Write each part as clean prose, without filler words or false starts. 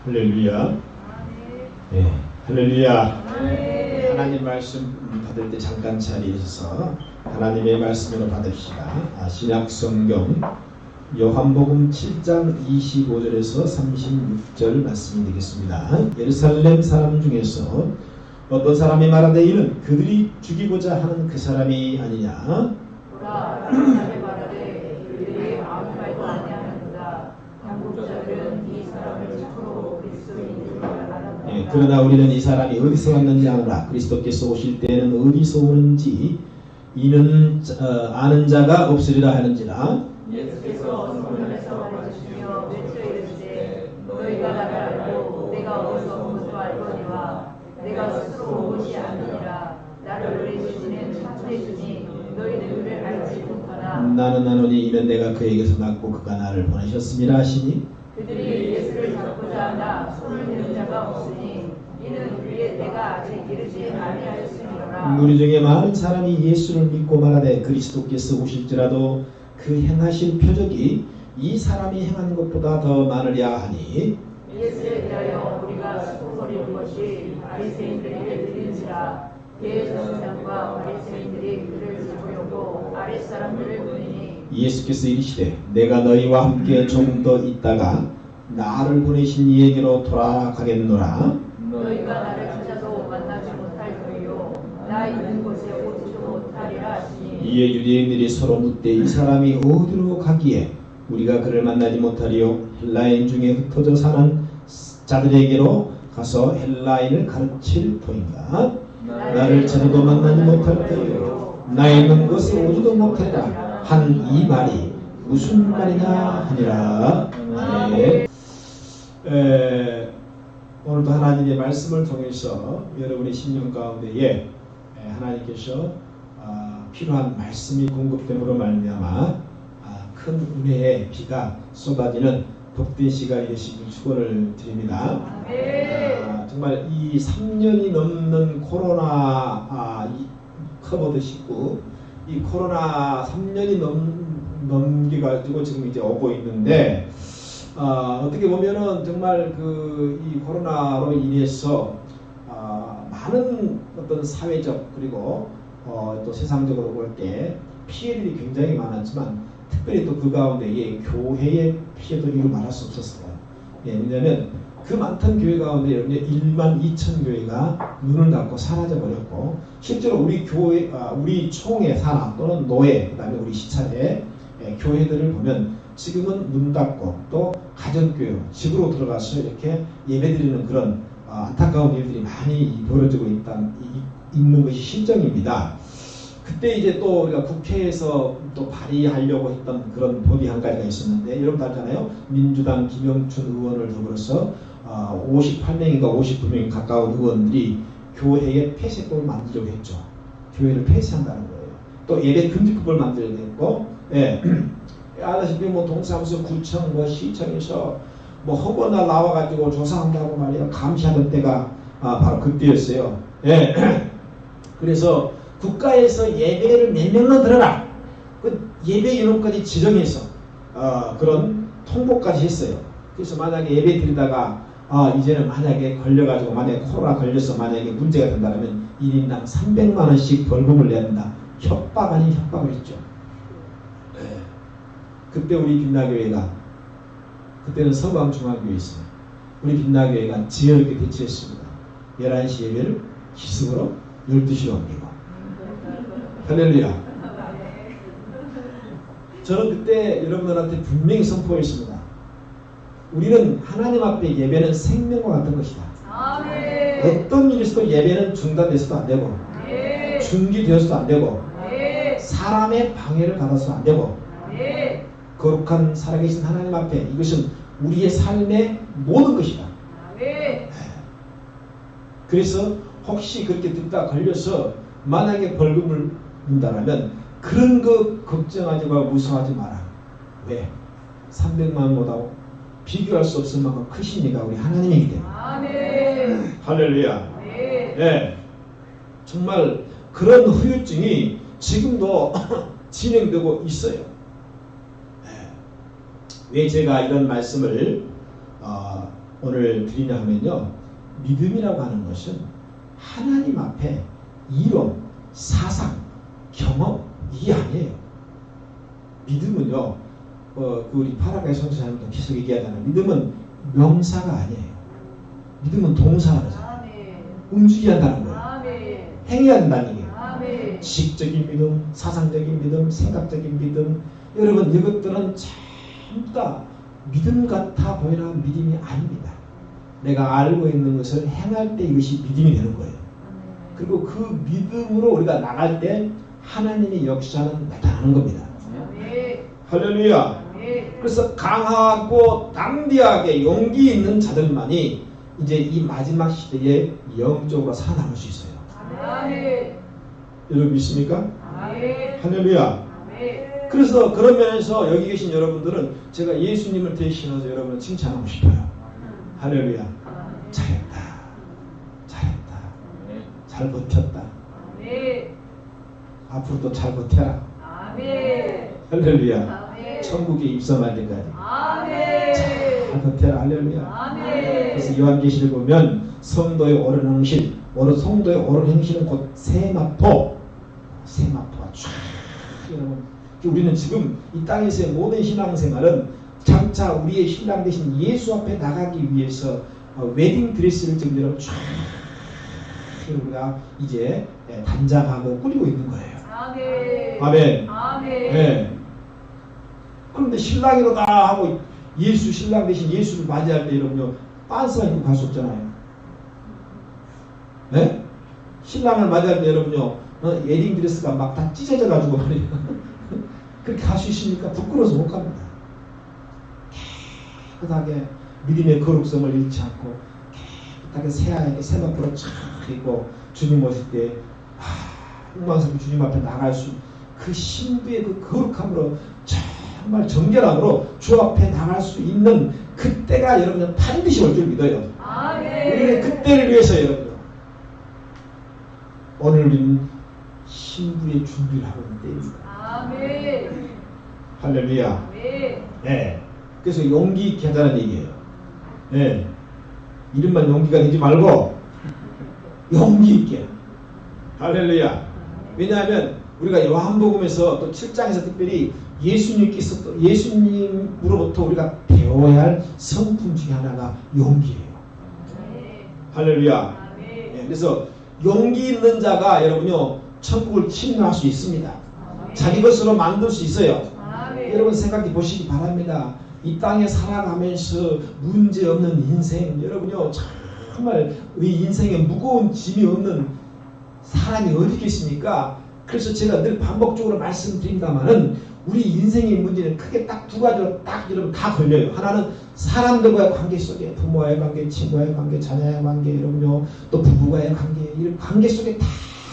할렐루야. 네, 할렐루야. 하나님 말씀 받을 때 잠깐 자리에서 하나님의 말씀으로 받읍시다. 신약 성경 요한복음 7장 25절에서 36절 말씀이 되겠습니다. 예루살렘 사람 중에서 어떤 사람이 말하되 이는 그들이 죽이고자 하는 그 사람이 아니냐. 보라, 사람이 말하되 그들이 아무 말도 아니하는도다. 당국자들은 이 사람을 참으로 그리스도인 줄 알았느니라. 그러나 우리는 이 사람이 어디서 왔는지 아노라. 그리스도께서 오실 때는 어디서 오는지 이는 아는 자가 없으리라 하는지라. 예수께서 성전에서 가르치시며 외쳐 이르시되 너희가 나를 알고 내가 어디서 온 것도 알거니와 내가 스스로 온 것이 아니니라. 나를 보내주시는 참되시니 너희는 그를 알지 못하나 나는 아노니 이는 내가 그에게서 낳고 그가 나를 보내셨음이라 하시니. 그들이 예수를 잡고자 하나 손을 대는 자가 없으니 이는 그의 때가 아직 이르지 아니하였음이로라. 우리 중에 많은 사람이 예수를 믿고 말하되 그리스도께서 오실지라도 그 행하실 표적이 이 사람이 행한 것보다 더 많으랴 하니. 예수에 대하여 우리가 수고거리는 것이 바리새인들에게 들린지라. 대제사장과 바리새인들이 그를 잡으려고 아랫사람들을 보내니 예수께서 이르시되 내가 너희와 함께 조금 더 있다가 나를 보내신 이에게로 돌아가겠노라. 너희가 나를 찾아도 만나지 못할 터이요 나 있는 곳에 오지도 못하리라 하시니. 이에 유대인들이 서로 묻되 이 사람이 어디로 가기에 우리가 그를 만나지 못하리요. 헬라인 중에 흩어져 사는 자들에게로 가서 헬라인을 가르칠 터인가. 나를 찾아도 만나지 못할 터이요 나 있는 곳에 오지도 못하리라 한 이 말이 무슨 말이냐 하니라. 오늘도 하나님의 말씀을 통해서 여러분의 심령 가운데에 하나님께서 필요한 말씀이 공급됨으로 말미암아 큰 은혜의 비가 쏟아지는 복된 시간이 되시길 축원을 드립니다. 정말 이 3년이 넘는 코로나 커버드 19 이 코로나 3년이 넘겨가지고 지금 이제 오고 있는데 어떻게 보면은 정말 이 코로나로 인해서 많은 어떤 사회적 그리고 또 세상적으로 볼 때 피해들이 굉장히 많았지만 특별히 또 그 가운데 교회의 피해들이 말할 수 없었어요. 왜냐하면 그 많던 교회 가운데 1만 2천 교회가 문을 닫고 사라져 버렸고 실제로 우리 교회, 우리 총회 산하 또는 노회, 그다음에 우리 시찰회 교회들을 보면 지금은 문 닫고 또 가정교회, 집으로 들어가서 이렇게 예배드리는 그런 안타까운 일들이 많이 벌어지고 있는 것이 실정입니다. 그때 이제 또 우리가 국회에서 또 발의하려고 했던 그런 법이 한 가지가 있었는데 여러분 다 알잖아요. 민주당 김영춘 의원을 더불어서 58명인가 59명 가까운 의원들이 교회에 폐쇄법을 만들려고 했죠. 교회를 폐쇄한다는 거예요. 또 예배 금지법을 만들려고 했고, 아다시피 동사무소 구청 시청에서 허거나 나와가지고 조사한다고 말이야 감시하던 때가 바로 그때였어요. 그래서 국가에서 예배를 몇 명로 들어라. 그 예배 인원까지 지정해서 그런 통보까지 했어요. 그래서 만약에 예배 드리다가 이제는 만약에 걸려가지고 만약에 코로나 걸려서 만약에 문제가 된다면 1인당 300만 원씩 벌금을 내야 된다. 협박 아닌 협박을 했죠. 그때 우리 빛나교회가 그때는 서광중앙교회였어요. 우리 빛나교회가 지혜롭게 대처했습니다. 11시 예배를 기습으로 12시로 옮기고. 할렐루야. 저는 그때 여러분들한테 분명히 선포했습니다. 우리는 하나님 앞에 예배는 생명과 같은 것이다. 어떤 일이 있어도 예배는 중단돼서도 안 되고 중지되어서도 안 되고 사람의 방해를 받아서도 안 되고 거룩한 살아계신 하나님 앞에 이것은 우리의 삶의 모든 것이다. 그래서 혹시 그렇게 듣다 걸려서 만약에 벌금을 문다라면 그런 거 걱정하지 말고 무서워하지 마라. 왜? 300만 원보다 비교할 수 없을 만큼 크시니까 우리 하나님이기 때문에. 할렐루야. 정말 그런 후유증이 지금도 진행되고 있어요. 왜 제가 이런 말씀을 오늘 드리냐 하면요, 믿음이라고 하는 것은 하나님 앞에 이론, 사상, 경험 이게 아니에요. 믿음은요, 그 우리 파라가이 선생님도 계속 얘기하잖아요. 믿음은 명사가 아니에요. 믿음은 동사라잖아요. 움직여야 한다는 거예요. 행해야 한다는 얘기예요. 지식적인 믿음, 사상적인 믿음, 생각적인 믿음. 여러분, 이것들은 전부 다 믿음 같아 보이는 믿음이 아닙니다. 내가 알고 있는 것을 행할 때 이것이 믿음이 되는 거예요. 그리고 그 믿음으로 우리가 나갈 때 하나님의 역사는 나타나는 겁니다. 할렐루야. 그래서 강하고 담대하게 용기 있는 자들만이 이제 이 마지막 시대에 영적으로 살아남을 수 있어요. 여러분 믿습니까? 할렐루야. 그래서 그런 면에서 여기 계신 여러분들은 제가 예수님을 대신해서 여러분을 칭찬하고 싶어요. 할렐루야. 잘했다. 잘했다. 잘 버텼다. 앞으로 또 잘 버텨라. 할렐루야. 천국에 입성할 때까지 잘 버텨라. 할렐루야. 그래서 요한계시를 보면 성도의 옳은 행실, 성도의 옳은 행실은 곧 세마포, 세마포가 쫙 여러분. 우리는 지금 이 땅에서의 모든 신앙생활은 장차 우리의 신랑 되신 예수 앞에 나가기 위해서 웨딩 드레스를 지금 여러분 쫙 우리가 이제 단장하고 꾸리고 있는 거예요. 아멘. 네. 그런데 신랑이로다 하고 예수 신랑 대신 예수를 맞이할 때 여러분요 빤스가 입고 갈 수 없잖아요. 네? 신랑을 맞이할 때 여러분요 웨딩 드레스가 막 다 찢어져 가지고 말이에요. 그렇게 갈 수 있습니까? 부끄러워서 못 갑니다. 깨끗하게 믿음의 거룩성을 잃지 않고 깨끗하게 새하얗게 세마포로 쫙 입고 주님 오실 때 흥망스럽게 주님 앞에 나갈 수 그 신부의 그 거룩함으로 정말 정결함으로 주 앞에 나갈 수 있는 그때가 여러분은 반드시 올 줄 믿어요. 우리는 그때를 위해서 여러분 오늘 우리는 신부의 준비를 하고 있는 때입니다. 할렐루야. 네. 그래서 용기 있게 하자는 얘기예요. 네. 이름만 용기가 되지 말고 용기 있게. 할렐루야. 왜냐하면 우리가 요한복음에서 또 7장에서 특별히 예수님으로부터 우리가 배워야 할 성품 중에 하나가 용기예요. 할렐루야. 네. 그래서 용기 있는 자가 여러분요 천국을 침노할 수 있습니다. 자기 것으로 만들 수 있어요. 여러분 생각해 보시기 바랍니다. 이 땅에 살아가면서 문제없는 인생 여러분요 정말 우리 인생에 무거운 짐이 없는 사람이 어디 있겠습니까? 그래서 제가 늘 반복적으로 말씀드립니다만은 우리 인생의 문제는 크게 딱 두 가지로 딱 여러분 다 걸려요. 하나는 사람들과의 관계 속에 부모와의 관계, 친구와의 관계, 자녀와의 관계 여러분요 또 부부와의 관계 이런 관계 속에 다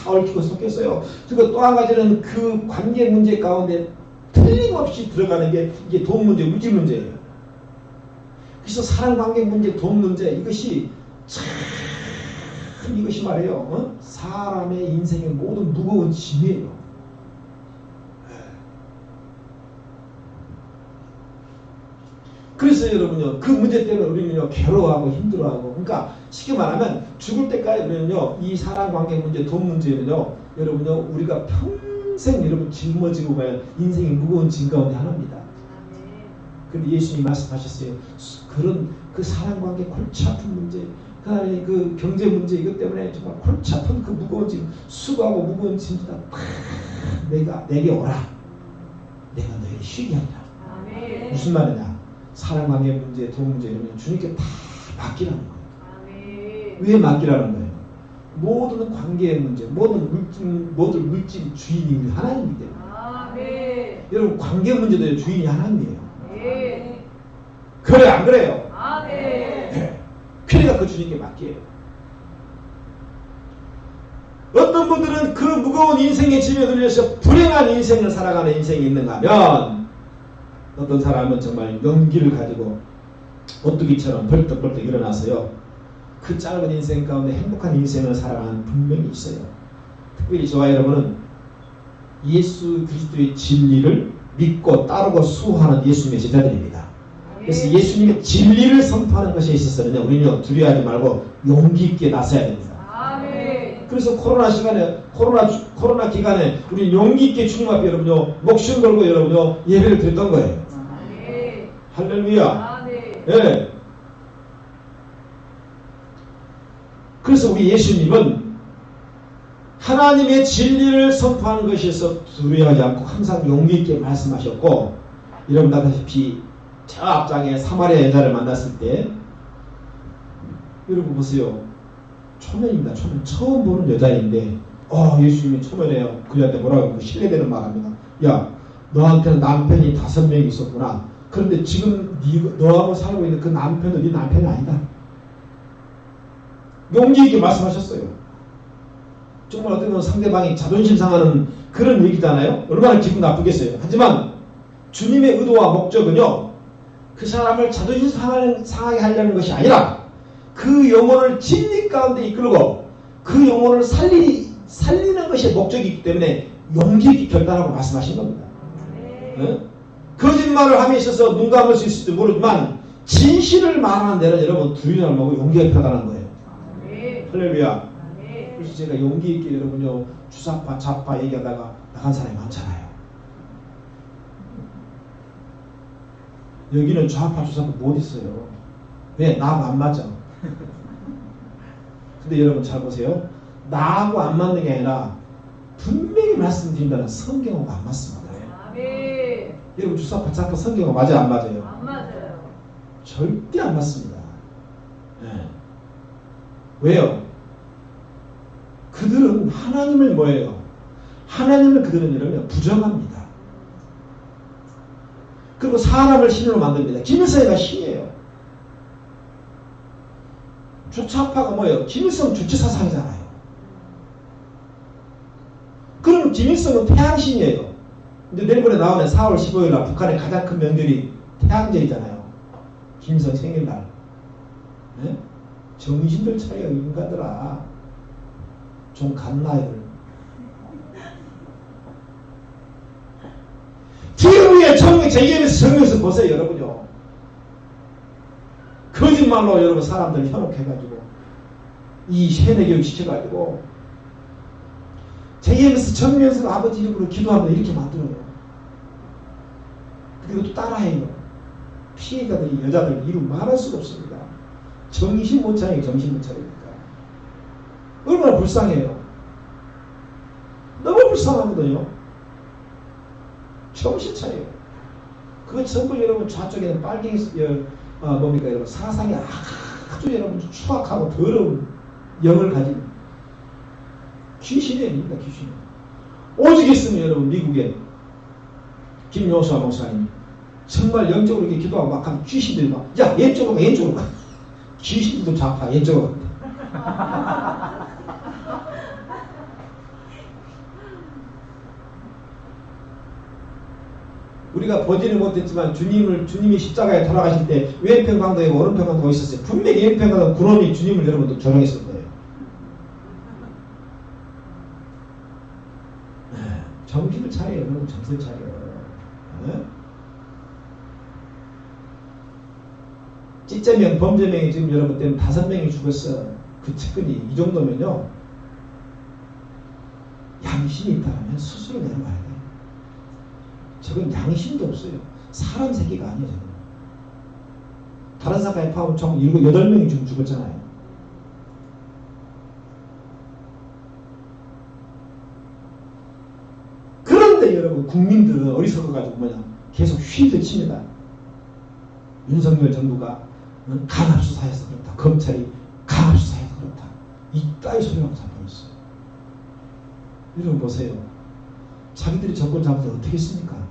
얽히고 섞였어요. 그리고 또 한 가지는 그 관계 문제 가운데 틀림없이 들어가는 게 이게 돈 문제, 물질 문제예요. 그래서 사람 관계 문제, 돈 문제 이것이 참 이것이 말이에요. 사람의 인생의 모든 무거운 짐이에요. 그래서 여러분요 그 문제 때문에 우리는요 괴로워하고 힘들어하고 그러니까 쉽게 말하면 죽을 때까지 우리는요 이 사람 관계 문제, 돈 문제는요 여러분요 우리가 평생 여러분 짊어지고 갈 인생의 무거운 짐 가운데 하나입니다. 근데 예수님이 말씀하셨어요. 그런 그 사람 관계 골치 아픈 문제 그다음에 그 경제 문제 이것 때문에 정말 골치 아픈 그 무거운 짐 수고하고 무거운 짐 다 내게 오라. 내가 너에게 쉬게 하리라. 무슨 말이냐? 사람 관계 문제, 돈 문제 이러면 주님께 다 맡기라는 거예요. 왜 맡기라는 거예요? 모든 관계의 문제, 모든 물질 주인이 우리 하나님이기 때문에. 여러분 관계 문제도 주인이 하나님이에요. 그래 안 그래요? 네. 그러니까 그 주님께 맡겨요. 어떤 분들은 그 무거운 인생의 짐에 들려서 불행한 인생을 살아가는 인생이 있는가 하면 어떤 사람은 정말 용기를 가지고 오뚜기처럼 벌떡벌떡 일어나서요. 그 짧은 인생 가운데 행복한 인생을 살아가는 분명히 있어요. 특별히 저와 여러분은 예수 그리스도의 진리를 믿고 따르고 수호하는 예수님의 제자들입니다. 그래서 예수님의 진리를 선포하는 것에 있어서는요, 우리는 두려워하지 말고 용기 있게 나서야 됩니다. 그래서 코로나 기간에 우리 용기 있게 주님 앞에 여러분요, 목숨 걸고 여러분요, 예배를 드렸던 거예요. 할렐루야. 예. 그래서 우리 예수님은 하나님의 진리를 선포하는 것에서 두려워하지 않고 항상 용기 있게 말씀하셨고, 여러분 아다시피 저 앞장에 사마리아 여자를 만났을 때, 여러분 보세요. 초면입니다. 초면. 처음 보는 여자인데 예수님이 초면에요. 그녀한테 뭐라고 하고 신뢰되는 말합니다. 야, 너한테는 남편이 5명이 있었구나. 그런데 지금 너하고 살고 있는 그 남편은 네 남편이 아니다. 용기 있게 말씀하셨어요. 정말 어떤 건 상대방이 자존심 상하는 그런 얘기잖아요. 얼마나 기분 나쁘겠어요. 하지만 주님의 의도와 목적은요, 그 사람을 자존심 상하게 하려는 것이 아니라 그 영혼을 진리 가운데 이끌고 그 영혼을 살리는 것이 목적이기 때문에 용기 있게 결단하고 말씀하신 겁니다. 네? 거짓말을 함에 있어서 눈 감을 수 있을지 모르지만 진실을 말하는 데는 여러분 두려움을 먹고 용기가 필요하다는 거예요. 할렐루야. 그래서 제가 용기 있게 여러분요, 주사파 좌파 얘기하다가 나간 사람이 많잖아요. 여기는 좌파 주사파 못 있어요. 왜? 나하고 안 맞아. 근데 여러분 잘 보세요. 나하고 안 맞는 게 아니라 분명히 말씀드린다는 성경하고 안 맞습니다. 여러분 주사파 좌파 성경하고 맞아요? 안 맞아요? 안 맞아요. 절대 안 맞습니다. 네. 왜요? 그들은 하나님을 뭐예요? 하나님을 그들은 여러분 부정합니다. 그리고 사람을 신으로 만듭니다. 김일성이가 신이에요. 좌파가 뭐예요? 김일성 주체사상이잖아요. 그럼 김일성은 태양신이에요. 이제 내일모레 나오면 4월 15일 날 북한의 가장 큰 명절이 태양절이잖아요. 김일성 생일날. 네? 정신들 차려 인간들아. 좀 갔나요? TV에 JMS 정면에서 보세요, 여러분요. 거짓말로 여러분 사람들 현혹해가지고 이 세뇌교육 시켜가지고 JMS 정면에서 아버지 이름으로 기도하면 이렇게 만들어요. 그리고 또 따라해요. 피해자들이 여자들 이름 말할 수가 없습니다. 정신 못 차리니까 정신 못 차리니까. 얼마나 불쌍해요. 너무 불쌍하거든요. 정신 차려요. 그거 전부 여러분 좌쪽에는 빨갱이 뭡니까 여러분 사상이 아주 여러분 추악하고 더러운 영을 가진 귀신이 아닙니다. 귀신. 오직 있으면 여러분 미국에 김용수아 목사님 정말 영적으로 이렇게 기도하고 막 하면 귀신들이 막 야 왼쪽으로 가 왼쪽으로 가. 귀신들도 좌파 왼쪽으로 간대. 우리가 보지는 못했지만 주님이 십자가에 돌아가실 때 왼편 강도에 오른편 강도가 있었어요. 분명히 왼편 강도 그놈이 주님을 여러분도 조롱했을 거예요. 정신을 차려요. 여러분 정신을 차려요. 네? 찌째명 범죄명이 지금 여러분 때문에 5명이 죽었어. 그 측근이 이 정도면요. 양심이 있다면 스스로 내려와야 돼. 저건 양심도 없어요. 사람 새끼가 아니에요. 저건. 다른 사람에 포함하면 총 8명이 지금 죽었잖아요. 그런데 여러분 국민들은 어리석어가지고 뭐냐 계속 휘둘칩니다. 윤석열 정부가 간합수사해서 그렇다. 검찰이 간합수사해서 그렇다. 이따위 소리하고 잡아버렸어요. 여러분 보세요. 자기들이 정권 잡을 때 어떻게 했습니까?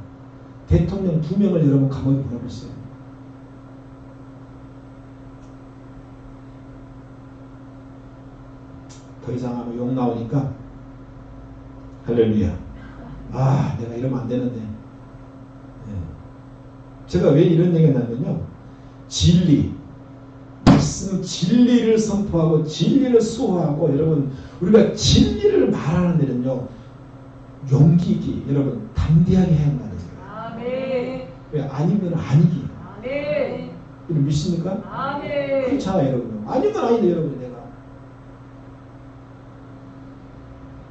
대통령 2명을 여러분 감옥에 보내버렸어요. 더 이상 하면 욕 나오니까 할렐루야. 아 내가 이러면 안 되는데. 네. 제가 왜 이런 얘기를 하냐면요. 진리 말씀 진리를 선포하고 진리를 수호하고 여러분 우리가 진리를 말하는 데는요. 용기 있게 여러분 담대하게 해야 한다는 거예요. 왜 아니면 아니기. 이걸 믿습니까? 아멘. 그렇잖아요, 여러분. 아닌 건 아닌데, 여러분, 내가.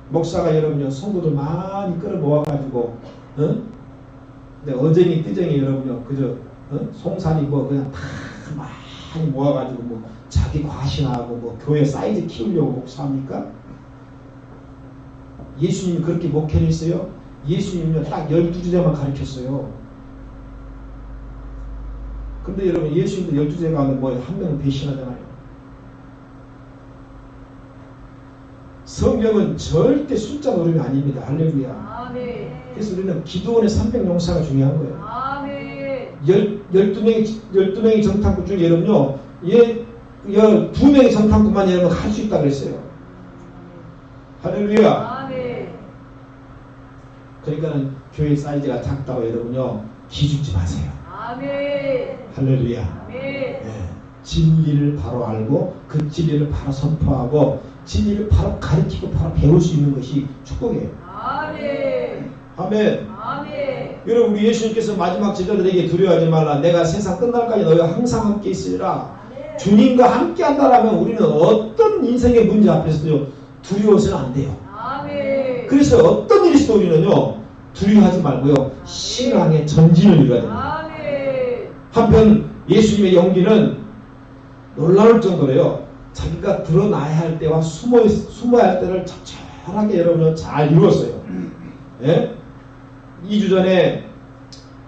목사가 여러분요, 성도들 많이 끌어모아가지고, 근데 어쟁이, 뜨쟁이 여러분요, 그저, 송산이 뭐, 그냥 다 많이 모아가지고, 뭐, 자기 과신하고, 뭐, 교회 사이즈 키우려고 목사합니까? 예수님이 그렇게 목회를 했어요? 예수님은요, 딱 12주제만 가르쳤어요. 근데 여러분, 예수님도 12주제 가운데 뭐, 한 명은 배신하잖아요. 성경은 절대 숫자 노름이 아닙니다. 할렐루야. 아멘. 그래서 우리는 기도원의 300용사가 중요한 거예요. 아멘. 12명의 정탐꾼 중에 여러분요, 12명의 정탐꾼만 여러분 할 수 있다고 그랬어요. 할렐루야. 아멘. 그러니까는 교회 사이즈가 작다고 여러분요, 기죽지 마세요. 아멘. 할렐루야. 아멘. 네. 진리를 바로 알고 그 진리를 바로 선포하고 진리를 바로 가르치고 바로 배울 수 있는 것이 축복이에요. 아멘. 아멘. 아멘. 여러분, 우리 예수님께서 마지막 제자들에게 두려워하지 말라. 내가 세상 끝날까지 너희와 항상 함께 있으리라. 아멘. 주님과 함께 한다라면 우리는 어떤 인생의 문제 앞에서도 두려워서는 안 돼요. 아멘. 그래서 어떤 일이 있어도 우리는요, 두려워하지 말고요, 신앙의 전진을 이루어야 됩니다. 아멘. 한편 예수님의 용기는 놀라울 정도로요, 자기가 드러나야 할 때와 숨어야 할 때를 적절하게 여러분은 잘 이루었어요. 예? 2주 전에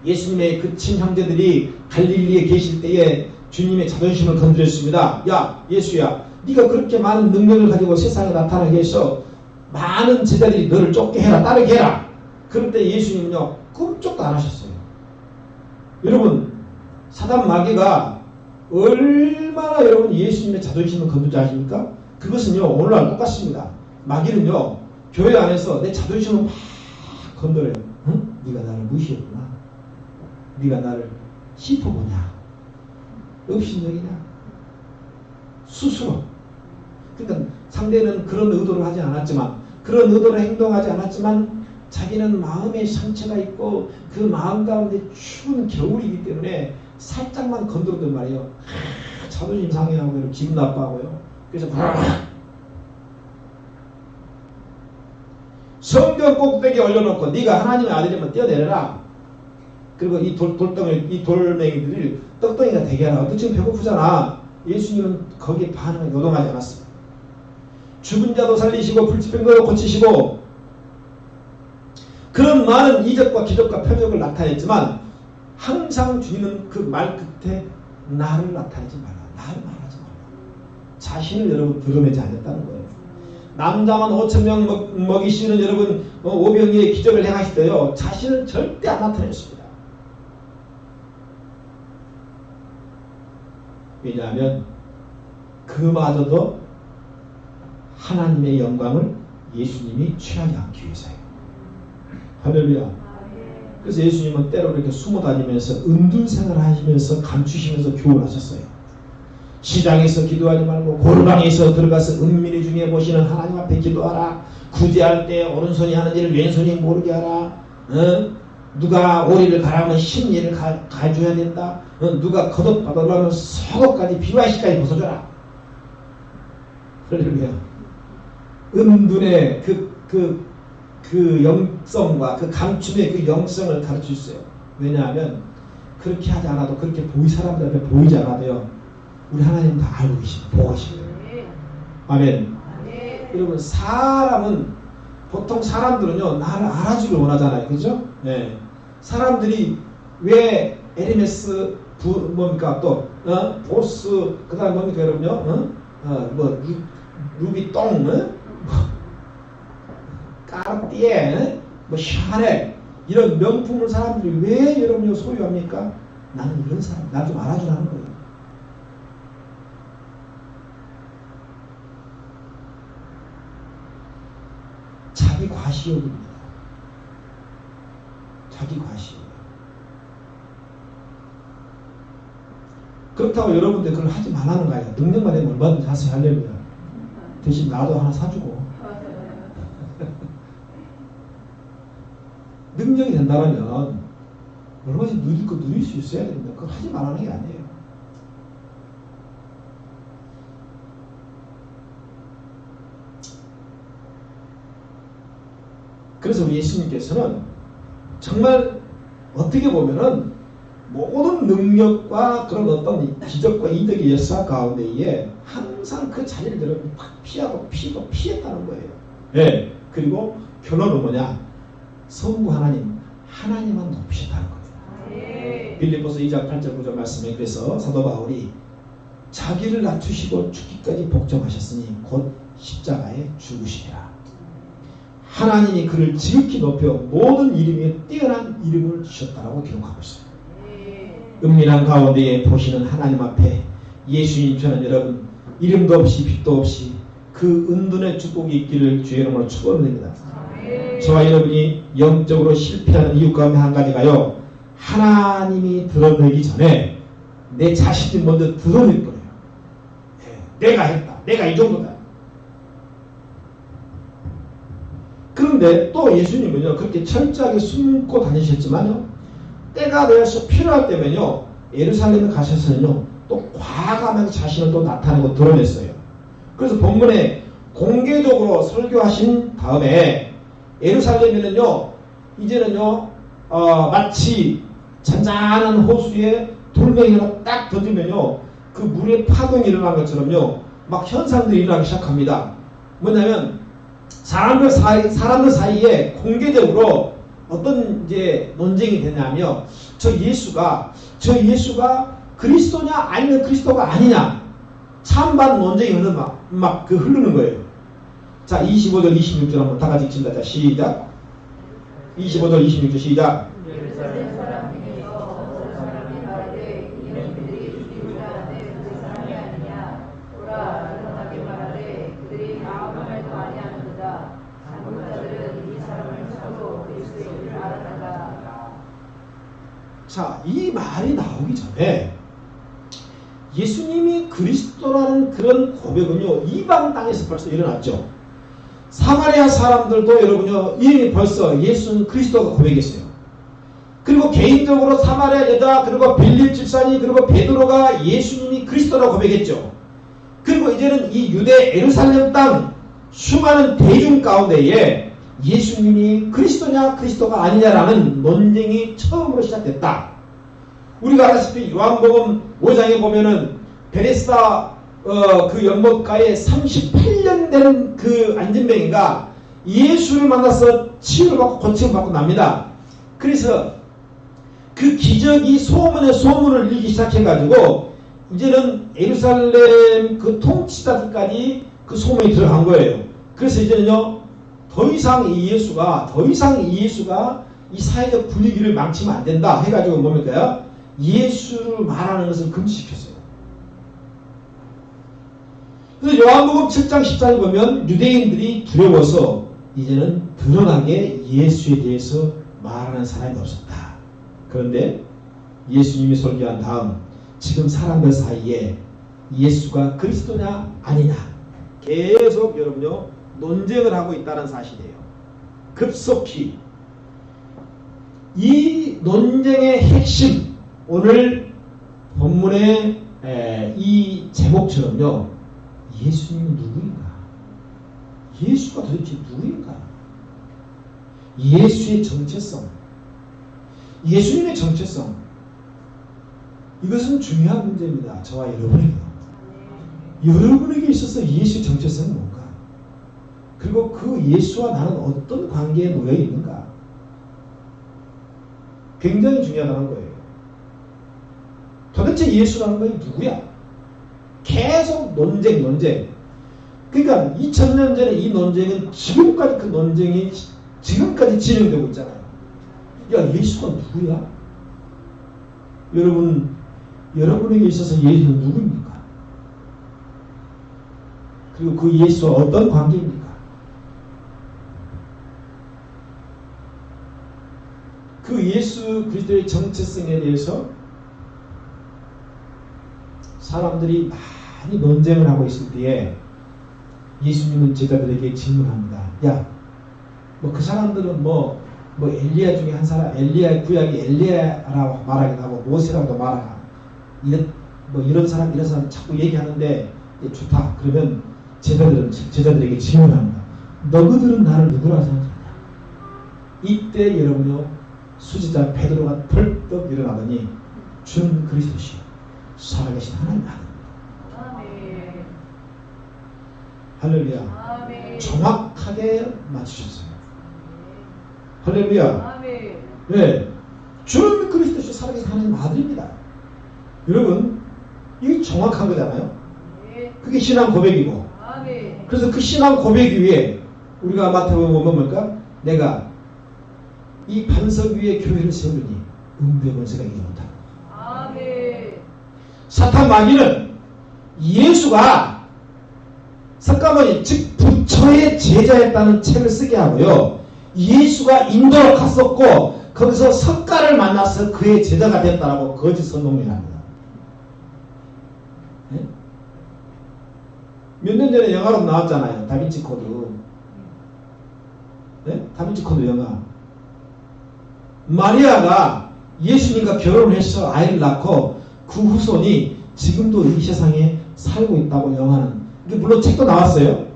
예수님의 그 친형제들이 갈릴리에 계실 때에 주님의 자존심을 건드렸습니다. 야, 예수야, 네가 그렇게 많은 능력을 가지고 세상에 나타나게 해서 많은 제자들이 너를 쫓게 해라, 따르게 해라. 그럴 때 예수님은요, 꿈쩍도 안 하셨어요. 여러분, 사단 마귀가 얼마나 여러분 예수님의 자존심을 건들지 아십니까? 그것은요, 오늘날 똑같습니다. 마귀는요, 교회 안에서 내 자존심을 막 건드려요. 응? 네가 나를 무시했구나. 네가 나를 씹어보냐. 업신여기냐. 스스로. 그러니까 상대는 그런 의도를 하지 않았지만, 그런 의도로 행동하지 않았지만, 자기는 마음에 상처가 있고 그 마음 가운데 추운 겨울이기 때문에 살짝만 건드렸단 말이에요. 자존심 상해하고 기분 나빠하고요. 그래서 성전 꼭대기에 올려놓고 네가 하나님의 아들이면 뛰어내려라. 그리고 이 돌멩이들을 떡덩이가 되게 하라. 너 지금 배고프잖아. 예수님은 거기에 반응을 요동하지 않았습니다. 죽은 자도 살리시고 불치병도 고치시고 그런 많은 이적과 기적과 표적을 나타냈지만 항상 주님은 그 말 끝에 나를 나타내지 마라. 나를 말하지 마라. 자신을 여러분 드러내지 않았다는 거예요. 남자만 5,000명 먹이시는 여러분 오병이의 기적을 행하실 때요, 자신을 절대 안 나타냈습니다. 왜냐하면 그마저도 하나님의 영광을 예수님이 취하지 않기 위해서예요. 할렐루야. 그래서 예수님은 때로 이렇게 숨어 다니면서 은둔생활을 하시면서 감추시면서 교훈하셨어요. 시장에서 기도하지 말고 골방에서 들어가서 은밀히 중에 보시는 하나님 앞에 기도하라. 구제할 때 오른손이 하는 일을 왼손이 모르게 하라. 누가 오리를 가라면 심리를 가줘야 된다. 누가 겉옷받으려면 속옷까지 비와시까지 벗어줘라. 할렐루야. 은둔의 그 영성과 그 감춤의 그 영성을 가르쳐 주세요. 왜냐하면 그렇게 하지 않아도, 그렇게 사람들 앞에 보이지 않아도요, 우리 하나님 다 알고 계십니다. 보고 계십니다. 아멘. 여러분, 사람은 보통 사람들은요, 나를 알아주길 원하잖아요. 그죠? 네. 사람들이 왜 에르메스 뭡니까 또 보스 그다음 뭡니까 여러분요? 뭐 루비똥, 까르띠에, 뭐 샤넬 이런 명품을 사람들이 왜 여러분요 소유합니까? 나는 이런 사람, 나 좀 알아주라는 거예요. 자기 과시욕입니다. 자기 과시욕. 그렇다고 여러분들 그걸 하지 말라는 거예요. 능력만 되면 얼마든지 하세요. 할렐루야. 대신 나도 하나 사주고. 능력이 된다면 얼마든지 누릴 거 누릴 수 있어야 됩니다. 그걸 하지 말라는 게 아니에요. 그래서 우리 예수님께서는 정말 어떻게 보면은 모든 능력과 그런 어떤 기적과 이적의 역사 가운데에 항상 그 자리를 여러분 딱 피했다는 거예요. 네. 그리고 결론은 뭐냐? 성부 하나님만 높이셨다는 겁니다. 빌립보서 2장 8절 9절 말씀에 그래서 사도 바울이 자기를 낮추시고 죽기까지 복종하셨으니 곧 십자가에 죽으시리라. 하나님이 그를 지극히 높여 모든 이름에 뛰어난 이름을 주셨다라고 기록하고 있어요. 은밀한 가운데에 보시는 하나님 앞에 예수님처럼 여러분 이름도 없이 빛도 없이 그 은둔의 축복이 있기를 주의 이름으로 축원드립니다. 저와 여러분이 영적으로 실패하는 이유 가운데 한 가지가요. 하나님이 드러내기 전에 내 자신이 먼저 드러낼 거예요. 내가 했다. 내가 이 정도다. 그런데 또 예수님은요. 그렇게 철저하게 숨고 다니셨지만요. 때가 되어서 필요할 때면요. 예루살렘에 가셔서는요. 또 과감하게 자신을 또 나타내고 드러냈어요. 그래서 본문에 공개적으로 설교하신 다음에 예루살렘에는요. 이제는요. 마치 잔잔한 호수에 돌멩이를 딱 던지면요. 그 물에 파동이 일어난 것처럼요. 막 현상들이 일어나기 시작합니다. 뭐냐면 사람들 사이에 공개적으로 어떤 이제 논쟁이 되냐면 저 예수가 그리스도냐 아니면 그리스도가 아니냐 찬반 논쟁이 흐르는 거예요. 자 25절 26절 한번 다 같이 읽습니다. 자 시작. 25절 26절 시작. 자, 이 말이 나오기 전에 예수님이 그리스도라는 그런 고백은요, 이방 땅에서 벌써 일어났죠. 사마리아 사람들도 여러분요, 이미 벌써 예수는 그리스도가 고백했어요. 그리고 개인적으로 사마리아 여자, 그리고 빌립 집사님, 그리고 베드로가 예수님이 그리스도라고 고백했죠. 그리고 이제는 이 유대 예루살렘 땅 수많은 대중 가운데에 예수님이 그리스도냐 그리스도가 아니냐라는 논쟁이 처음으로 시작됐다. 우리가 알다시피 요한복음 5장에 보면은 베레스다 그 연못가에 38년 된 그 안진뱅이가 예수를 만나서 치유를 받고 고침을 받고 납니다. 그래서 그 기적이 소문을 일기 시작해가지고 이제는 예루살렘 그 통치자들까지 그 소문이 들어간 거예요. 그래서 이제는요 더 이상 이 예수가 이 사회적 분위기를 망치면 안 된다 해가지고 뭡니까? 예수를 말하는 것을 금지시켰어요. 그래서 요한복음 7장 14절 보면 유대인들이 두려워서 이제는 드러나게 예수에 대해서 말하는 사람이 없었다. 그런데 예수님이 설교한 다음 지금 사람들 사이에 예수가 그리스도냐 아니냐 계속 여러분요 논쟁을 하고 있다는 사실이에요. 급속히 이 논쟁의 핵심 오늘 본문의 이 제목처럼요 예수님은 누구인가? 예수가 도대체 누구인가? 예수의 정체성, 예수님의 정체성, 이것은 중요한 문제입니다. 저와 여러분에게요. 여러분에게 있어서 예수의 정체성은 뭔가? 그리고 그 예수와 나는 어떤 관계에 놓여 있는가? 굉장히 중요하다는 거예요. 도대체 예수라는 것이 누구야? 계속 논쟁. 그러니까 2000년 전에 이 논쟁은 지금까지 그 논쟁이 지금까지 진행되고 있잖아요. 야, 예수가 누구야? 여러분에게 있어서 예수는 누구입니까? 그리고 그 예수와 어떤 관계입니까? 그 예수 그리스도의 정체성에 대해서 사람들이 많이 논쟁을 하고 있을 때에 예수님은 제자들에게 질문합니다. 야, 뭐 그 사람들은 뭐 엘리야 중에 한 사람, 엘리야의 구약이 엘리야라고 말하기도 하고 모세라고 말하고 이런 사람 자꾸 얘기하는데 좋다. 그러면 제자들에게 질문합니다. 너희들은 나를 누구라 생각하냐? 이때 여러분요 수지자 베드로가 벌떡 일어나더니 주는 그리스도시요 살아계신 하나님 아닙니다. 할렐루야. 아멘. 정확하게 맞추셨어요. 할렐루야. 아멘. 네, 주는 그리스도시 살아계신 하나님 아들입니다. 여러분 이게 정확한 거잖아요. 그게 신앙 고백이고. 아멘. 그래서 그 신앙 고백 위에 우리가 마태복음 보면 뭘까? 내가 이 반석 위에 교회를 세우니 음부의 권세가 이기지 못하고. 아멘. 사탄 마귀는 예수가 석가모니 즉 부처의 제자였다는 책을 쓰게 하고요. 예수가 인도로 갔었고 거기서 석가를 만나서 그의 제자가 됐다라고 거짓 선동을 합니다. 네? 몇 년 전에 영화로 나왔잖아요. 다빈치 코드. 네? 다빈치 코드 영화. 마리아가 예수님과 결혼을 해서 아이를 낳고 그 후손이 지금도 이 세상에 살고 있다고 영화는. 물론 책도 나왔어요.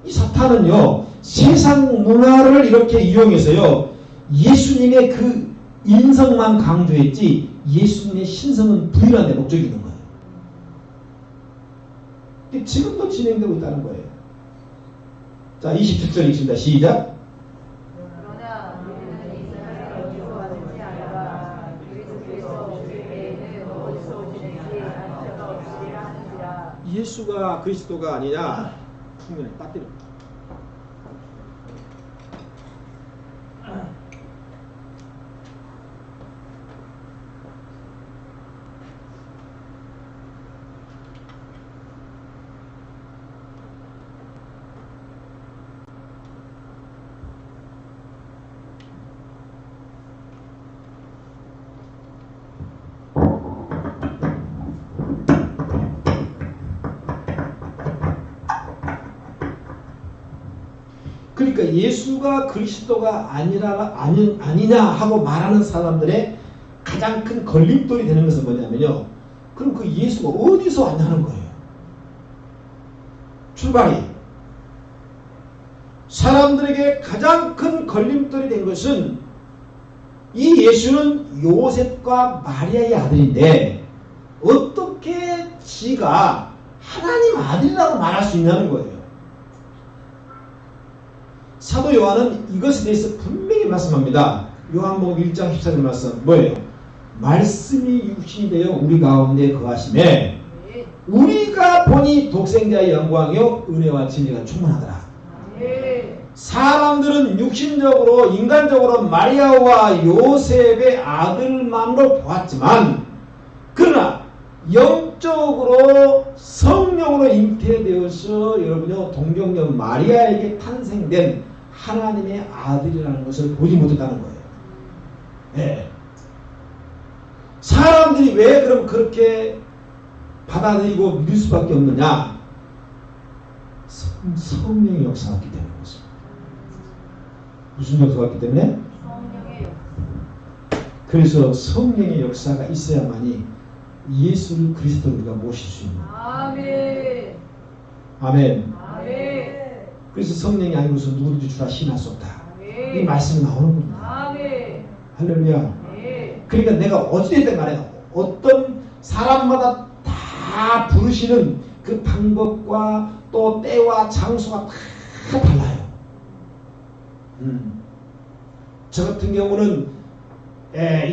이 사탄은요 세상 문화를 이렇게 이용해서요 예수님의 그 인성만 강조했지 예수님의 신성은 부인한 데 목적이 있는 거예요. 근데 지금도 진행되고 있다는 거예요. 자 27절 읽습니다. 시작. 그러나 우리는 이스라엘을 어디서 왔는지 알아라. 그리스도께서 오실 때에는 어디서 오시는지 알 자가 없으리라 하는지라. 예수가 그리스도가 아니냐? 풍년에 빠뜨려. 그러니까 예수가 그리스도가 아니냐 하고 말하는 사람들의 가장 큰 걸림돌이 되는 것은 뭐냐면요. 그럼 그 예수가 어디서 왔냐는 거예요. 출발이. 사람들에게 가장 큰 걸림돌이 된 것은 이 예수는 요셉과 마리아의 아들인데 어떻게 지가 하나님 아들이라고 말할 수 있냐는 거예요. 사도 요한은 이것에 대해서 분명히 말씀합니다. 요한복음 1장 14절 말씀 뭐예요? 말씀이 육신이 되어 우리 가운데 거하심에 우리가 보니 독생자의 영광이요 은혜와 진리가 충만하더라. 사람들은 육신적으로 인간적으로 마리아와 요셉의 아들만으로 보았지만 그러나 영적으로 성령으로 잉태되어서 여러분요 동정녀 마리아에게 탄생된 하나님의 아들이라는 것을 보지 못했다는 거예요. 네. 사람들이 왜 그럼 그렇게 받아들이고 믿을 수밖에 없느냐? 성령의 역사가 있기 때문에 그렇습니다. 무슨 역사가 있기 때문에? 성령의 역사. 그래서 성령의 역사가 있어야만이 예수를 그리스도로 우리가 모실 수 있는. 아멘. 아멘. 아멘. 그래서 성령이 아니고서 누구든지 주라 시인할 수 없다. 아멘. 이 말씀이 나오는 겁니다. 아멘. 할렐루야. 아멘. 그러니까 내가 어찌됐든 간에 어떤 사람마다 다 부르시는 그 방법과 또 때와 장소가 다 달라요. 저 같은 경우는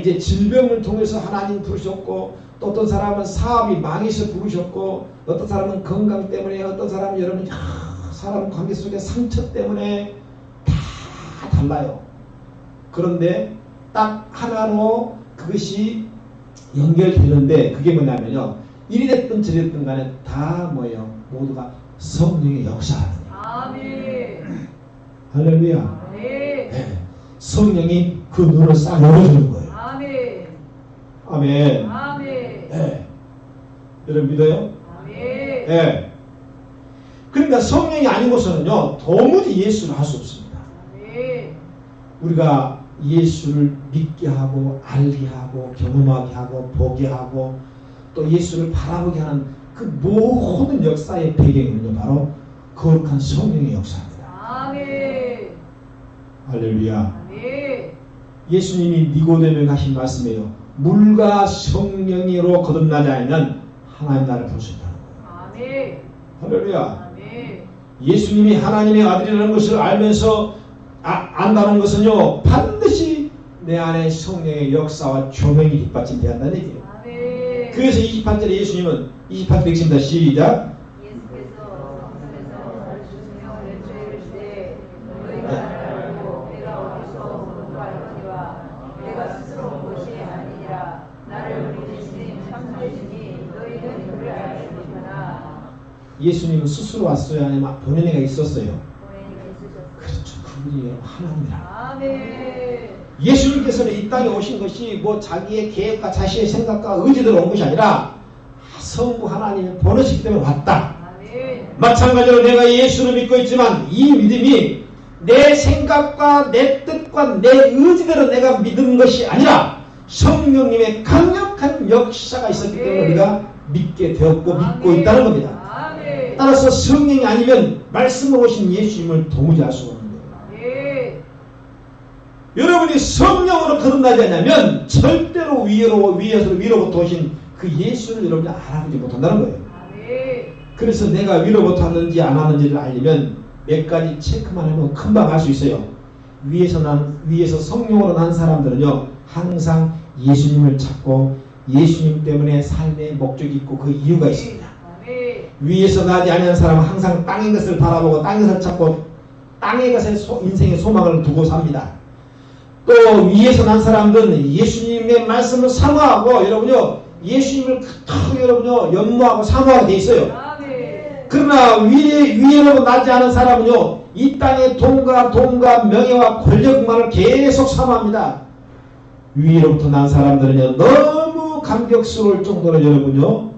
이제 질병을 통해서 하나님 부르셨고 또 어떤 사람은 사업이 망해서 부르셨고 어떤 사람은 건강 때문에 어떤 사람은 여러분 사람 관계 속의 상처 때문에 다 달라요. 그런데 딱 하나로 그것이 연결되는데 그게 뭐냐면요. 이리 됐든 저리 됐든 간에 다 뭐예요? 모두가 성령의 역사하는 거예요. 아멘. 할렐루야. 아멘. 네. 성령이 그 눈을 싹 열어주는 거예요. 아멘. 아멘. 아멘. 네. 여러분 믿어요? 아멘. 네. 그러니까 성령이 아니고서는요 도무지 예수를 할 수 없습니다. 아멘. 우리가 예수를 믿게 하고 알게 하고 경험하게 하고 보게 하고 또 예수를 바라보게 하는 그 모든 역사의 배경은요 바로 거룩한 성령의 역사입니다. 아멘. 할렐루야. 아멘. 예수님이 니고데모에게 하신 말씀이에요. 물과 성령으로 거듭나지 않으면 하나님 나라를 볼 수 있다는 거예요. 아멘. 할렐루야. 아멘. 예수님이 하나님의 아들이라는 것을 알면서 안다는 것은요, 반드시 내 안에 성령의 역사와 조명이 뒷받침돼야 한다는 얘기예요. 아멘. 그래서 28절에 예수님은 28절 읽습니다. 시작. 예수께서 성전에서 가르치시며 왼쪽에 이르시되 너희가 나를 알고 내가 어디서 온 것도 알거니와 내가 스스로 온 것이 아니니라. 나를 보내시니 참되시니 너희는 그를 알지 못하나. 예수님은 스스로 왔어요? 아니면 본인에게 있었어요? 본인이 있으셨어요. 그렇죠. 그분이 여러분 하나님이라. 아멘. 예수님께서는 이 땅에 오신 것이 뭐 자기의 계획과 자신의 생각과 의지대로 온 것이 아니라 성부 하나님이 보내시기 때문에 왔다. 아멘. 마찬가지로 내가 예수를 믿고 있지만 이 믿음이 내 생각과 내 뜻과 내 의지대로 내가 믿은 것이 아니라 성령님의 강력한 역사가 있었기 때문에 우리가 믿게 되었고 믿고 있다는 겁니다. 아멘. 따라서 성령이 아니면 말씀으로 오신 예수님을 도무지 알 수가 없는 거예요. 아멘. 여러분이 성령으로 거듭나지 않냐면 절대로 위로부터 오신 그 예수를 여러분이 알아보지 못한다는 거예요. 아멘. 그래서 내가 위로부터 왔는지 안 왔는지를 알려면 몇 가지 체크만 하면 금방 알 수 있어요. 위에서 성령으로 난 사람들은요, 항상 예수님을 찾고 예수님 때문에 삶의 목적이 있고 그 이유가 있습니다. 아멘. 위에서 나지 않는 사람은 항상 땅의 것을 바라보고 땅의 것을 찾고 땅의 것에 인생의 소망을 두고 삽니다. 또 위에서 난 사람들은 예수님의 말씀을 사모하고 여러분요, 예수님을 그토록 여러분요 연모하고 사모하게 돼 있어요. 아멘. 그러나 위에로 나지 않은 사람은요, 이 땅의 돈과 명예와 권력만을 계속 사모합니다. 위로부터 난 사람들은요, 너무 감격스러울 정도로 여러분요,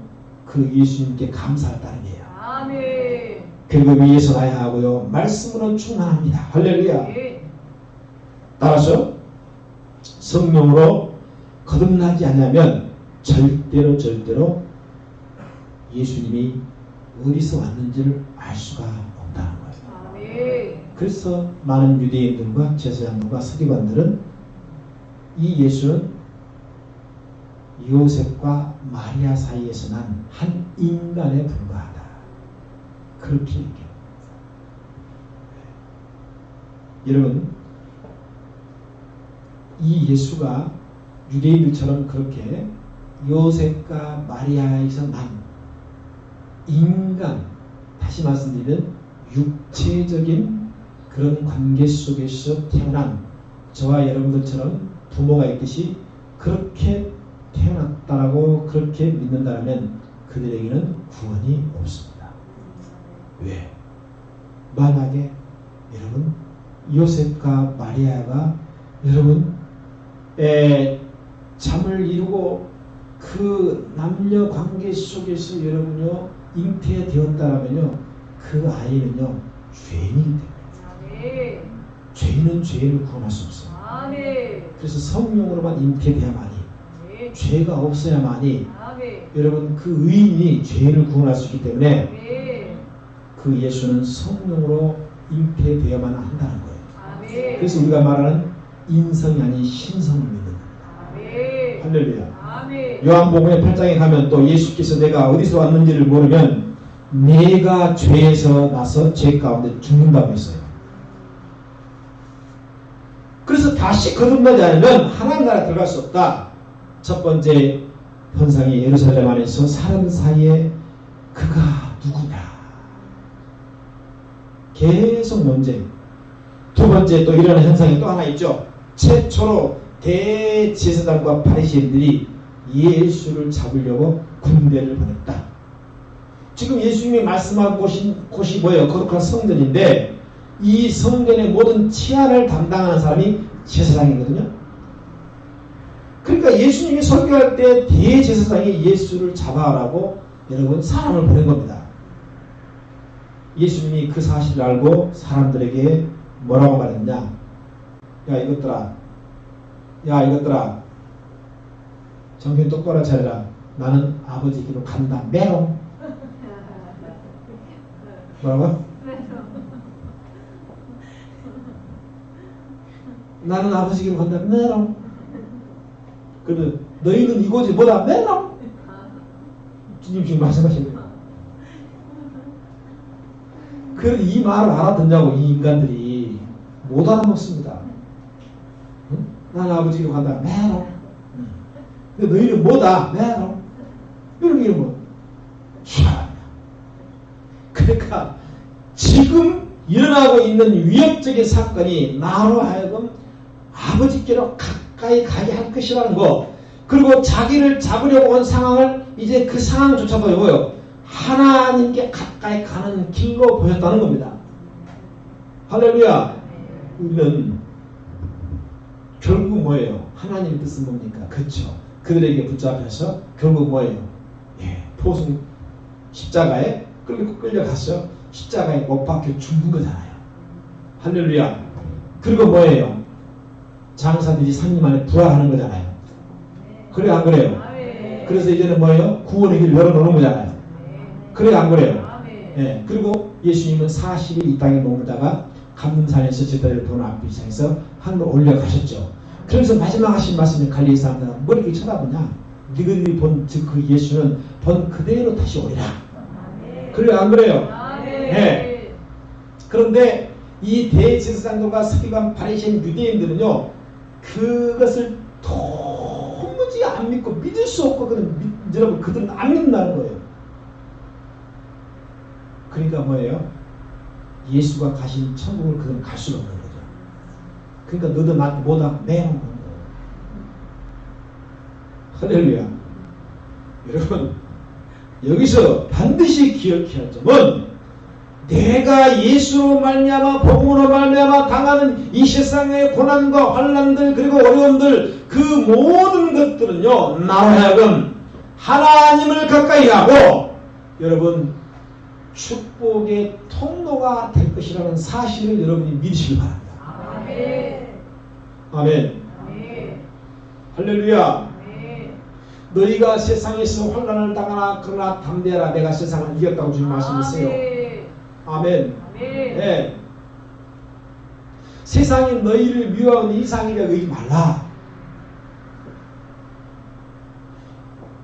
그 예수님께 감사할 따름이에요. 아멘. 그리고 위에서 나야 하고요, 말씀으로 충만합니다. 할렐루야. 따라서 성령으로 거듭나지 않으면 절대로 예수님이 어디서 왔는지를 알 수가 없다는 거예요. 아멘. 그래서 많은 유대인들과 제사장들과 서기관들은 이 예수는 요셉과 마리아 사이에서 난 한 인간에 불과하다. 그렇게 얘기합니다. 여러분, 이 예수가 유대인들처럼 그렇게 요셉과 마리아에서 난 인간, 다시 말씀드리면 육체적인 그런 관계 속에서 태어난 저와 여러분들처럼 부모가 있듯이 그렇게 태어났다라고 그렇게 믿는다면 그들에게는 구원이 없습니다. 왜? 만약에 여러분 요셉과 마리아가 여러분 잠을 이루고 그 남녀 관계 속에서 여러분요 잉태되었다라면요 그 아이는요 죄인이기 때문에 죄인은 죄를 구원할 수 없어요. 아멘. 그래서 성령으로만 잉태돼야만이 아멘. 죄가 없어야만이 아멘. 여러분 그 의인이 죄인을 구원할 수 있기 때문에 아멘. 그 예수는 성령으로 잉태되어야만 한다는 거예요. 아멘. 그래서 우리가 말하는 인성이 아닌 신성을 믿는 겁니다. 아멘. 할렐루야. 아멘. 요한복음의 8장에 가면 또 예수께서 내가 어디서 왔는지를 모르면 내가 죄에서 나서 죄 가운데 죽는다고 했어요. 그래서 다시 거듭나지 않으면 하나님 나라에 들어갈 수 없다. 첫 번째 현상이 예루살렘 안에서 사람 사이에 그가 누구냐 계속 논쟁. 두 번째 또 이런 현상이 또 하나 있죠. 최초로 대제사장과 바리새인들이 예수를 잡으려고 군대를 보냈다. 지금 예수님이 말씀하고 계신 곳이 뭐예요? 거룩한 성전인데 이 성전의 모든 치안을 담당하는 사람이 제사장이거든요. 그러니까 예수님이 설교할 때 대제사장이 예수를 잡아라고 여러분 사람을 보낸 겁니다. 예수님이 그 사실을 알고 사람들에게 뭐라고 말했냐? 야 이것들아 정신 똑바로 차려라. 나는 아버지께로 간다. 메롱. 뭐라고? 나는 아버지께로 간다. 메롱. 그러면 너희는 이곳이 뭐다? 메롱. 주님 지금 말씀하시는 거예요. 그래서 이 말을 알아듣냐고 이 인간들이 못 알아먹습니다. 응? 나는 아버지께로 간다. 메롱. 근데 너희는 뭐다? 메롱. 이런 게 뭐? 그러니까 지금 일어나고 있는 위협적인 사건이 나로 하여금 아버지께로 가까이 가게 할 것이라는 거, 그리고 자기를 잡으려고 한 상황을 이제 그 상황조차도 뭐요? 하나님께 가까이 가는 길로 보였다는 겁니다. 할렐루야. 우리는 결국 뭐예요? 하나님의 뜻은 뭡니까? 그렇죠. 그들에게 붙잡혀서 결국 뭐예요? 예, 포승 십자가에 끌려갔어요. 십자가에 못 박혀 죽는 거잖아요. 할렐루야. 그리고 뭐예요? 장사들이 3일 만에 부활하는 거잖아요. 그래 안 그래요? 그래서 이제는 뭐예요? 구원의 길을 열어놓는 거잖아요. 그래 안 그래요? 예. 그리고 예수님은 40일 이 땅에 머물다가 감림산에서 제자들 돈 앞에 이상해서 하늘로 올려가셨죠. 그래서 마지막 하신 말씀이 갈릴리 사람들은 뭐 이렇게 쳐다보냐? 너희들이 본 그 예수는 본 그대로 다시 오리라. 그래 안 그래요? 네. 그런데 이 대제사장들과 서기관 바리새인 유대인들은요, 그것을 도무지 안 믿고 믿을 수 없고, 여러분 그들은 안 믿는다는 거예요. 그러니까 뭐예요? 예수가 가신 천국을 그들은 갈 수가 없는 거죠. 그러니까 너도 나도 뭐다? 매운 거예요. 할렐루야. 여러분 여기서 반드시 기억해야 할 점은, 내가 예수로 말미암아 복음으로 말미암아 당하는 이 세상의 고난과 환난들 그리고 어려움들, 그 모든 것들은요, 나로 하여금 하나님을 가까이 하고 여러분 축복의 통로가 될 것이라는 사실을 여러분이 믿으시기 바랍니다. 아멘. 아멘. 아멘. 할렐루야. 너희가 세상에서 환난을 당하나 그러나 담대하라. 내가 세상을 이겼다고 주님 말씀하세요. 아멘. 네. 세상이 너희를 미워하는 이상이라 그러지 말라.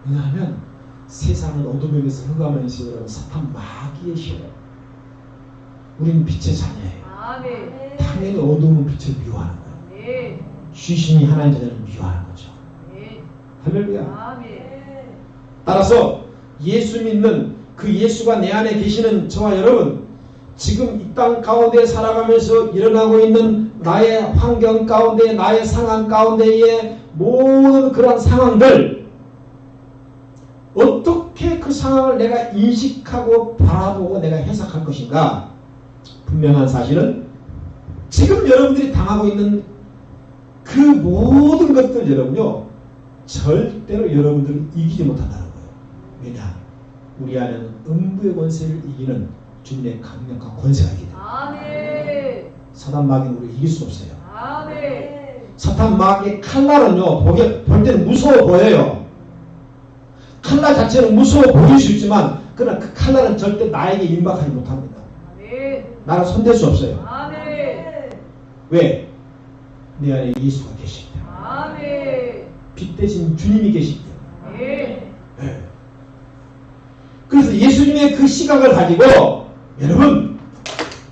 왜냐하면 세상은 어둠에게서 흑암에 있어요. 여러분 사탄 마귀의 시대예요. 우리는 빛의 자녀예요. 당연히 어둠은 빛을 미워하는 거예요. 귀신이 하나님 자녀를 미워하는 거죠. 할렐루야. 따라서 예수 믿는 그 예수가 내 안에 계시는 저와 여러분, 지금 이 땅 가운데 살아가면서 일어나고 있는 나의 환경 가운데, 나의 상황 가운데의 모든 그런 상황들, 어떻게 그 상황을 내가 인식하고 바라보고 내가 해석할 것인가? 분명한 사실은 지금 여러분들이 당하고 있는 그 모든 것들 여러분요, 절대로 여러분들은 이기지 못한다는 거예요. 왜냐? 우리 안에는 음부의 권세를 이기는 주님의 강력한 권세가 있기 때문에. 아멘. 사탄 마귀는 우리를 이길 수 없어요. 아멘. 사탄 마귀의 칼날은요, 볼 때는 무서워 보여요. 칼날 자체는 무서워 보일 수 있지만, 그러나 그 칼날은 절대 나에게 임박하지 못합니다. 아멘. 나를 손댈 수 없어요. 아멘. 왜? 내 안에 예수가 계시기 때문에. 아멘. 빛 대신 주님이 계시기 때문에. 네. 그래서 예수님의 그 시각을 가지고 여러분,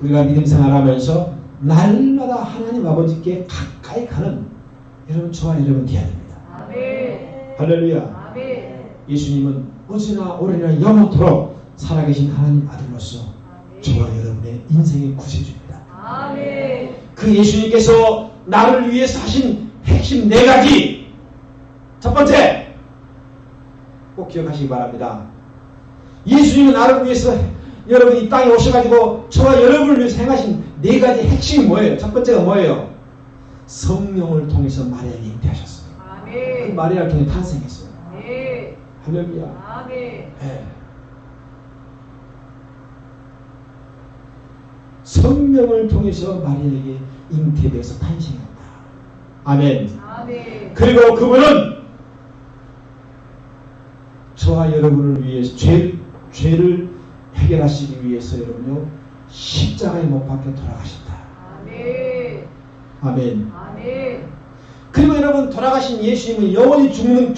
우리가 믿음 생활하면서 날마다 하나님 아버지께 가까이 가는 여러분, 저와 여러분 되어야 됩니다. 아멘. 할렐루야. 아멘. 예수님은 어제나 오늘이나 영원토록 살아계신 하나님 아들로서 저와 여러분의 인생의 구세주입니다. 아멘. 그 예수님께서 나를 위해서 하신 핵심 4가지. 첫 번째, 꼭 기억하시기 바랍니다. 예수님은 나를 위해서, 여러분 이 땅에 오셔가지고 저와 여러분을 위해서 행하신 4가지 핵심이 뭐예요? 첫 번째가 뭐예요? 성령을 통해서 마리아를 잉태하셨어요. 아멘. 그 마리아를 통해 탄생했어요. 아멘. 할렐루야. 아멘. 네. 성령을 통해서 마리아에게 잉태되어서 탄생했다. 아멘. 아멘. 그리고 그분은 저와 여러분을 위해서 죄를 해결하시기 위해서 여러분요, 십자가에 못 박혀 돌아가셨다. 아멘. 아멘. 아멘. 그리고 여러분 돌아가신 예수님은 영원히 죽은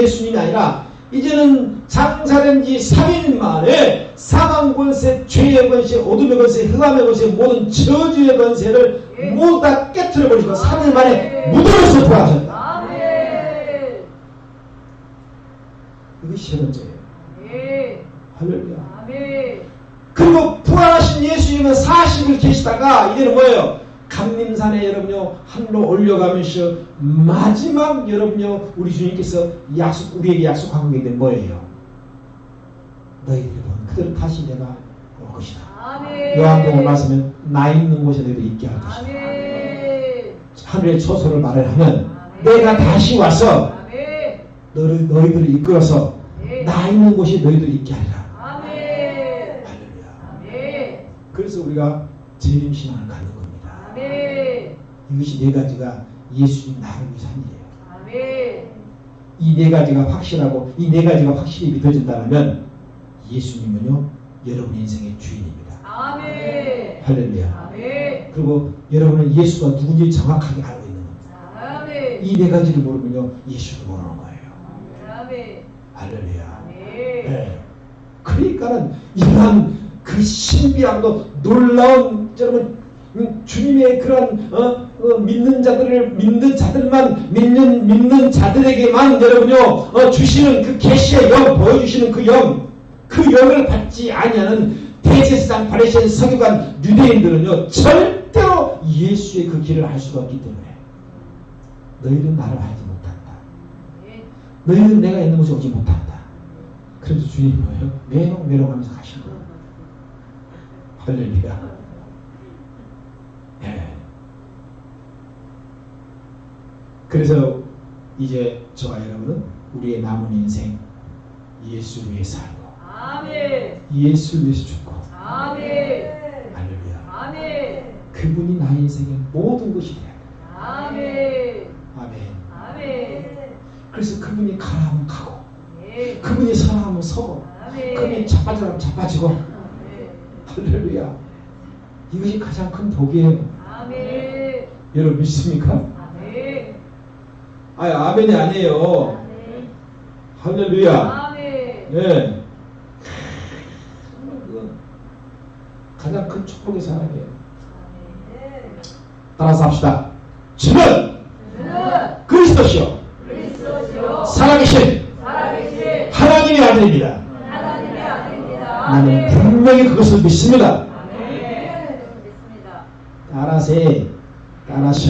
예수님이 아니라 이제는 장사된 지 3일 만에 사망 권세, 죄의 권세, 어둠의 권세, 흑암의 권세, 모든 저주의 권세를 모두 다 깨트려 버리시고 3일 만에 무덤에서 부활하셨다. 아멘. 이것이 세 번째예요. 아멘. 할렐루야. 아멘. 그리고 부활하신 예수님은 40일 계시다가 이제는 뭐예요? 감림산에 여러분요 하늘로 올려가면서 마지막 여러분요 우리 주님께서 우리에게 약속하고 계신 게 뭐예요? 너희들이 본 그대로 다시 내가 올 것이다. 아멘. 요한복음 말씀은 나 있는 곳에 너희들 있게 할 것이다. 아멘. 하늘의 초소를 말을 하면 아멘. 내가 다시 와서 아멘. 너희들을 이끌어서 네. 나 있는 곳에 너희들 있게 하리라. 아멘. 할렐루야. 아멘. 그래서 우리가 재림신앙을 갖는 겁니다. 아멘. 이것이 네 가지가 예수님 나를 위해서 한 일이에요. 아멘. 이 네 가지가 확실하고 이 네 가지가 확실히 믿어진다면 예수님은요 여러분의 인생의 주인입니다. 아멘. 할렐루야. 아멘. 그리고 여러분은 예수가 누군지 정확하게 알고 있는 겁니다. 아멘. 이 네 가지를 모르면요 예수를 모르는 거예요. 아멘. 할렐루야. 아멘. 네. 그러니까는 이러한 그 신비하고 놀라운 여러분 주님의 그런 믿는 자들에게만 여러분요 주시는 그 계시의 영 보여주시는 그 영을 받지 아니하는 대제사장 바리새인 서기관 유대인들은요 절대로 예수의 그 길을 알 수가 없기 때문에 너희는 나를 알지 못한다. 너희는 내가 있는 곳에 오지 못한다. 그래서 주님이 뭐예요? 메롱메롱하면서 가신 거예요. 할렐루야. 네. 그래서 이제 저와 여러분은 우리의 남은 인생 예수를 위해 살고 아멘. 예수를 위해서 죽고 아멘. 할렐루야. 아멘. 그분이 나의 인생의 모든 것이 돼야 돼. 아멘. 아멘. 아멘. 그래서 그분이 가라면 가고 네. 그분이 서라면 서고 아멘. 그분이 자빠지라면 자빠지고 아멘. 할렐루야. 이것이 가장 큰 복이에요. 아멘. 여러분 믿습니까? 아멘. 아멘이 아니에요. 아멘. 할렐루야. 아멘. 예. 가장 큰 축복의 사랑이에요. 따라서 합시다. 주는 그리스도시요 살아계신 하나님의 아들입니다. 하나님의 아들입니다. 나는 분명히 그것을 믿습니다. 아멘. 믿습니다. 따라서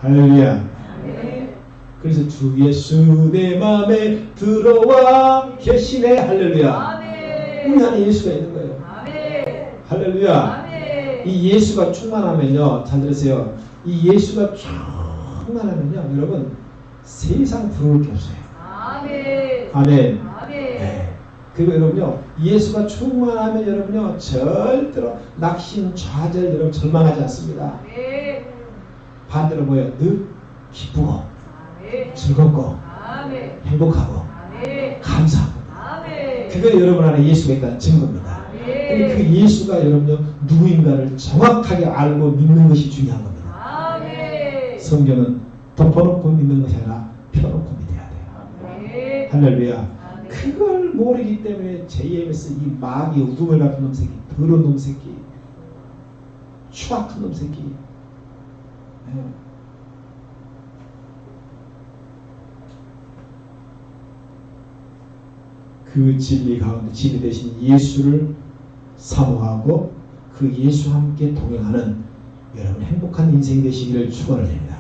할렐루야. 아멘. 그래서 주 예수 내 마음에 들어와 계시네. 할렐루야. 아멘. 우리 안에 예수가 있는 거예요. 아멘. 할렐루야. 아멘. 이 예수가 충만하면요, 잘 들으세요. 이 예수가 충만하면요, 여러분 세상 부러울 게 없어요. 아멘. 아멘. 아멘. 네. 그리고 여러분요, 예수가 충만하면 여러분요, 절대로 낙심, 좌절, 여러분 절망하지 않습니다. 아멘. 반대로 뭐예요? 늘 기쁘고 아멘. 즐겁고 아멘. 행복하고 아멘. 감사하고. 아멘. 그게 여러분 안에 예수가 있다는 증거입니다. 아멘. 그 예수가 여러분요, 누구인가를 정확하게 알고 믿는 것이 중요한 겁니다. 아멘. 성경은 덮어놓고 믿는 것이 아니라 펴놓고 믿어야 돼요. 아멘. 할렐루야. 아멘. 그걸 모르기 때문에 JMS 이 마귀 우두머리 같은 놈 새끼, 더러운 놈 새끼, 추악한 놈 새끼. 네. 그 진리 가운데 진리 대신 예수를 사모하고 그 예수와 함께 동행하는 여러분 행복한 인생이 되시기를 축원을 드립니다.